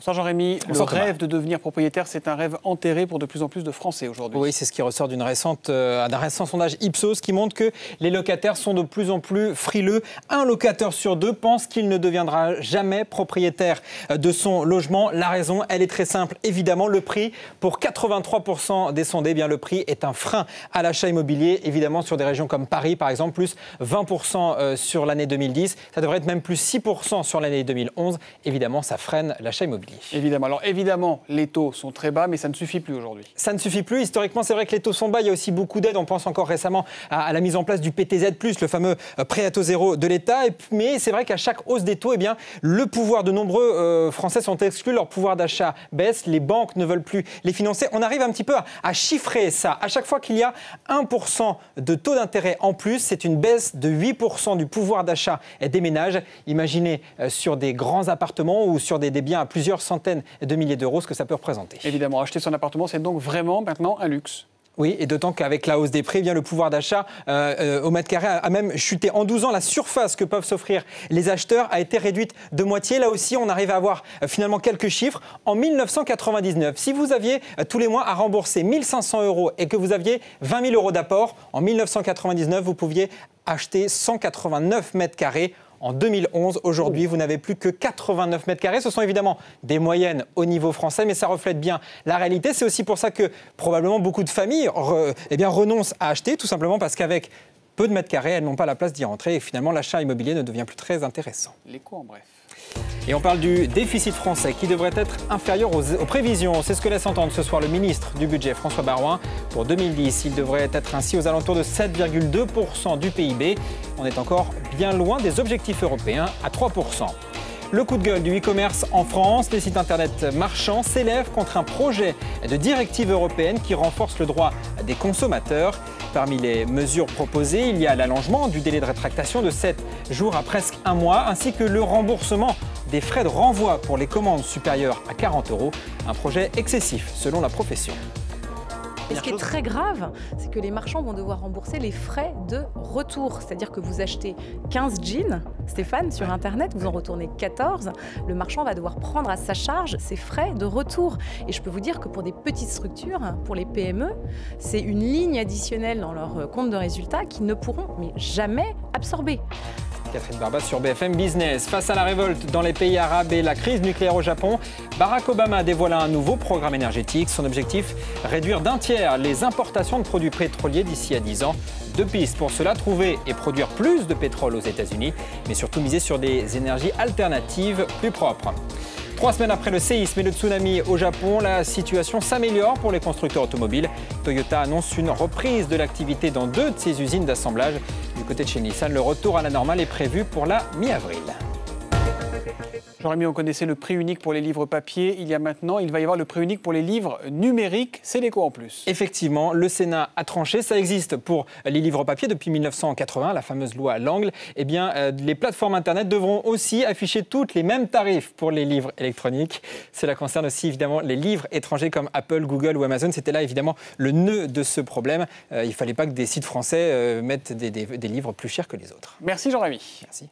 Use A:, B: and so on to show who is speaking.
A: Bonsoir Jean-Rémy, le rêve de devenir propriétaire, c'est un rêve enterré pour de plus en plus de Français aujourd'hui.
B: Oui, c'est ce qui ressort d'un récent sondage Ipsos qui montre que les locataires sont de plus en plus frileux. Un locataire sur deux pense qu'il ne deviendra jamais propriétaire de son logement. La raison, elle est très simple. Évidemment, le prix. Pour 83% des sondés, eh bien, le prix est un frein à l'achat immobilier. Évidemment, sur des régions comme Paris, par exemple, plus 20% sur l'année 2010. Ça devrait être même plus 6% sur l'année 2011. Évidemment, ça freine l'achat immobilier.
A: Évidemment. Alors évidemment, les taux sont très bas, mais ça ne suffit plus aujourd'hui.
B: Ça ne suffit plus. Historiquement, c'est vrai que les taux sont bas. Il y a aussi beaucoup d'aides. On pense encore récemment à la mise en place du PTZ+, le fameux prêt à taux zéro de l'État. Mais c'est vrai qu'à chaque hausse des taux, eh bien, le pouvoir de nombreux Français sont exclus. Leur pouvoir d'achat baisse. Les banques ne veulent plus les financer. On arrive un petit peu à chiffrer ça. À chaque fois qu'il y a 1% de taux d'intérêt en plus, c'est une baisse de 8% du pouvoir d'achat des ménages. Imaginez sur des grands appartements ou sur des biens à plusieurs centaines de milliers d'euros ce que ça peut représenter.
A: Évidemment, acheter son appartement, c'est donc vraiment maintenant un luxe.
B: Oui, et d'autant qu'avec la hausse des prix, eh bien, le pouvoir d'achat au mètre carré a même chuté. En 12 ans, la surface que peuvent s'offrir les acheteurs a été réduite de moitié. Là aussi, on arrive à avoir finalement quelques chiffres. En 1999, si vous aviez tous les mois à rembourser 1 500 € et que vous aviez 20 000 € d'apport, en 1999, vous pouviez acheter 189 mètres carrés. En 2011, aujourd'hui, vous n'avez plus que 89 mètres carrés. Ce sont évidemment des moyennes au niveau français, mais ça reflète bien la réalité. C'est aussi pour ça que probablement beaucoup de familles renoncent à acheter, tout simplement parce qu'avec peu de mètres carrés, elles n'ont pas la place d'y rentrer. Et finalement, l'achat immobilier ne devient plus très intéressant.
A: L'écho en bref.
B: Et on parle du déficit français qui devrait être inférieur aux prévisions. C'est ce que laisse entendre ce soir le ministre du Budget, François Baroin. Pour 2010, il devrait être ainsi aux alentours de 7,2% du PIB. On est encore bien loin des objectifs européens à 3%. Le coup de gueule du e-commerce en France, les sites internet marchands s'élèvent contre un projet de directive européenne qui renforce le droit des consommateurs. Parmi les mesures proposées, il y a l'allongement du délai de rétractation de 7 jours à presque un mois, ainsi que le remboursement des frais de renvoi pour les commandes supérieures à 40 €. Un projet excessif selon la profession.
C: Et ce qui est très grave, c'est que les marchands vont devoir rembourser les frais de retour. C'est-à-dire que vous achetez 15 jeans, Stéphane, sur Internet, vous en retournez 14. Le marchand va devoir prendre à sa charge ces frais de retour. Et je peux vous dire que pour des petites structures, pour les PME, c'est une ligne additionnelle dans leur compte de résultats qu'ils ne pourront mais jamais absorber.
B: Catherine Barba sur BFM Business. Face à la révolte dans les pays arabes et la crise nucléaire au Japon, Barack Obama dévoile un nouveau programme énergétique. Son objectif, réduire d'un tiers les importations de produits pétroliers d'ici à 10 ans. Deux pistes pour cela, trouver et produire plus de pétrole aux États-Unis, mais surtout miser sur des énergies alternatives plus propres. 3 semaines après le séisme et le tsunami au Japon, la situation s'améliore pour les constructeurs automobiles. Toyota annonce une reprise de l'activité dans 2 de ses usines d'assemblage. Du côté de chez Nissan, le retour à la normale est prévu pour la mi-avril.
A: Jean-Rémy, on connaissait le prix unique pour les livres papier. Il va y avoir le prix unique pour les livres numériques. C'est l'écho en plus.
B: Effectivement, le Sénat a tranché. Ça existe pour les livres papier depuis 1980, la fameuse loi Langle. Eh bien, les plateformes Internet devront aussi afficher toutes les mêmes tarifs pour les livres électroniques. Cela concerne aussi évidemment les livres étrangers comme Apple, Google ou Amazon. C'était là évidemment le nœud de ce problème. Il ne fallait pas que des sites français mettent des livres plus chers que les autres.
A: Merci Jean-Rémy.
B: Merci.